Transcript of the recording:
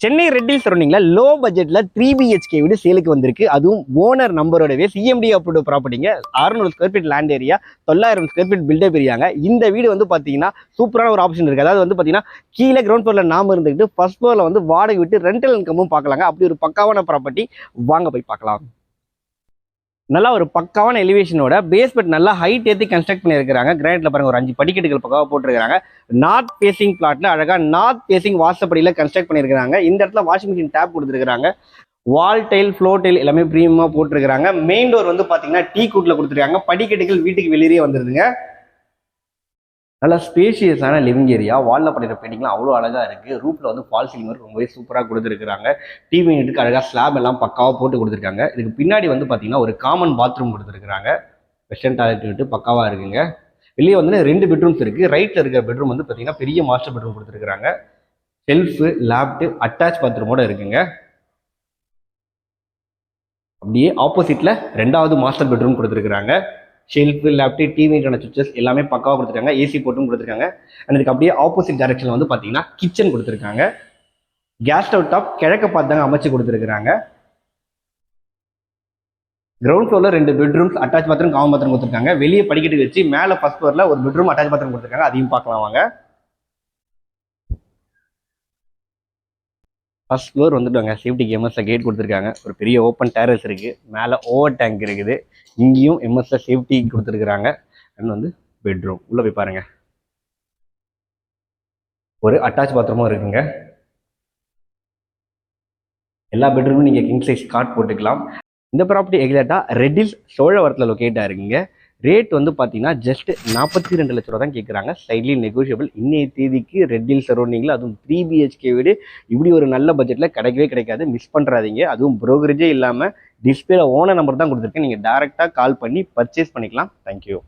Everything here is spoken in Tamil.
சென்னை ரெட்டில் சரௌண்டிங்ல லோ பட்ஜெட்ல 3BHK வீடு சேலுக்கு வந்திருக்கு. அதுவும் ஓனர் நம்பரோடவே சிஎம்டி அப்ரூவ்டு ப்ராப்பர்ட்டிங்க. 600 square feet land area, 900 square feet built up ஏரியாங்க. இந்த வீடு வந்து பாத்தீங்கன்னா சூப்பரான ஒரு ஆப்ஷன் இருக்கு. அதாவது வந்து பாத்தீங்கன்னா கீழே கிரவுண்ட் ஃப்ளோர்ல நாம இருந்துக்கிட்டு ஃபர்ஸ்ட் ஃப்ளோர்ல வந்து வாடகை விட்டு ரெண்டல் இன்கமும் பார்க்கலாங்க. அப்படி ஒரு பக்காவான ப்ராப்பர்ட்டி, வாங்க போய் பார்க்கலாம். நல்லா ஒரு பக்காவான எலிவேஷனோட பேஸ்மெண்ட் நல்லா ஹைட் ஏற்றி கன்ஸ்ட்ரக்ட் பண்ணியிருக்காங்க. கிரானைட்ல பாருங்க ஒரு 5 படிக்கட்டுகள் பக்காவாக போட்டிருக்காங்க. நார்த் ஃபேசிங் பிளாட்ல அழகா நார்த் ஃபேசிங் வாசப்படியில கன்ஸ்ட்ரக்ட் பண்ணியிருக்காங்க. இந்த இடத்துல வாஷிங் மிஷின் டேப் கொடுத்துருக்காங்க. வால் டைல், ஃப்ளோர் டைல் எல்லாமே பிரீமியமா போட்டிருக்காங்க. மெயின் டோர் வந்து பாத்தீங்கன்னா டீ கூட்ல கொடுத்துருக்காங்க. படிக்கட்டுகள் வீட்டுக்கு வெளியே வந்துருதுங்க. நல்லா ஸ்பேஷியஸான லிவிங் ஏரியா. வால்ல பண்ணிடுற பெயிண்டிங்லாம் அவ்வளோ அழகா இருக்கு. ரூப்ல வந்து ஃபால் சீலிங் ஒர்க் ரொம்பவே சூப்பராக கொடுத்துருக்காங்க. டிவி யூனிட்டுக்கு அழகா ஸ்லாப் எல்லாம் பக்காவாக போட்டு கொடுத்துருக்காங்க. இதுக்கு பின்னாடி வந்து பார்த்தீங்கன்னா ஒரு காமன் பாத்ரூம் கொடுத்துருக்காங்க. வெஸ்டர்ன் டாய்லெட் யூனிட் பக்காவாக இருக்குங்க. வெளியே வந்து 2 பெட்ரூம்ஸ் இருக்கு. ரைட்ல இருக்கிற பெட்ரூம் வந்து பார்த்தீங்கன்னா பெரிய மாஸ்டர் பெட்ரூம் கொடுத்துருக்காங்க. செல்ஃபு, லேப்டு, அட்டாச் பாத்ரூமோட இருக்குங்க. அப்படியே ஆப்போசிட்ல 2வது மாஸ்டர் பெட்ரூம் கொடுத்துருக்காங்க. ஷெல்ஃபு, லேப்டு, டிவிக்கான சுவிச்சஸ் எல்லாமே பக்காவாக கொடுத்துருக்காங்க. ஏசி போட்டும் கொடுத்துருக்காங்க. அண்ட் இதுக்கு அப்படியே ஆப்போசிட் டைரக்ஷன்ல வந்து பார்த்தீங்கன்னா கிச்சன் கொடுத்துருக்காங்க. கேஸ் ஸ்டவ் டாப் கிழக்க பார்த்தாங்க அமைச்சு கொடுத்துருக்காங்க. கிரவுண்ட் ஃப்ளோர்ல 2 bedrooms, attach bathroom, common bathroom கொடுத்துருக்காங்க. வெளியே படிக்கட்டு வச்சு மேலே ஃபர்ஸ்ட் ஃப்ளோர்ல ஒரு பெட்ரூம், அட்டாச் பாத்ரூம் கொடுத்துருக்காங்க. அதையும் பார்க்கலாம் வாங்க. ஃபர்ஸ்ட் ஃப்ளோர் வந்துட்டாங்க. சேஃப்டிக்கு எம்எஸ்ல கேட் கொடுத்துருக்காங்க. ஒரு பெரிய ஓப்பன் டேரஸ் இருக்கு. மேலே ஓவர் டேங்க் இருக்குது. இங்கேயும் எம்எஸ்ல சேஃப்டி கொடுத்துருக்காங்க. அண்ட் வந்து பெட்ரூம் உள்ள போய் பாருங்க. ஒரு அட்டாச் பாத்ரூமும் இருக்குங்க. எல்லா பெட்ரூமும் நீங்க கிங் சைஸ் காட் போட்டுக்கலாம். இந்த ப்ராப்பர்ட்டி எக்ஸாக்டா ரெட்டில் சோழவரத்தில் லொக்கேட்டா இருக்குங்க. ரேட் வந்து பார்த்தீங்கன்னா ஜஸ்ட் 42 லட்ச ரூபா தான் கேட்குறாங்க. Slightly negotiable. இன்னைய தேதிக்கு ரெட்டில் சரௌண்டிங்கில் அதுவும் 3BHK வீடு இப்படி ஒரு நல்ல பட்ஜெட்டில் கிடைக்கவே கிடைக்காது. மிஸ் பண்ணுறாதீங்க. அதுவும் ப்ரோக்கரேஜே இல்லாமல் டிஸ்பிளேல ஓனர் நம்பர் தான் கொடுத்துருக்கேன். நீங்கள் டேரெக்டாக கால் பண்ணி பர்ச்சேஸ் பண்ணிக்கலாம். தேங்க்யூ.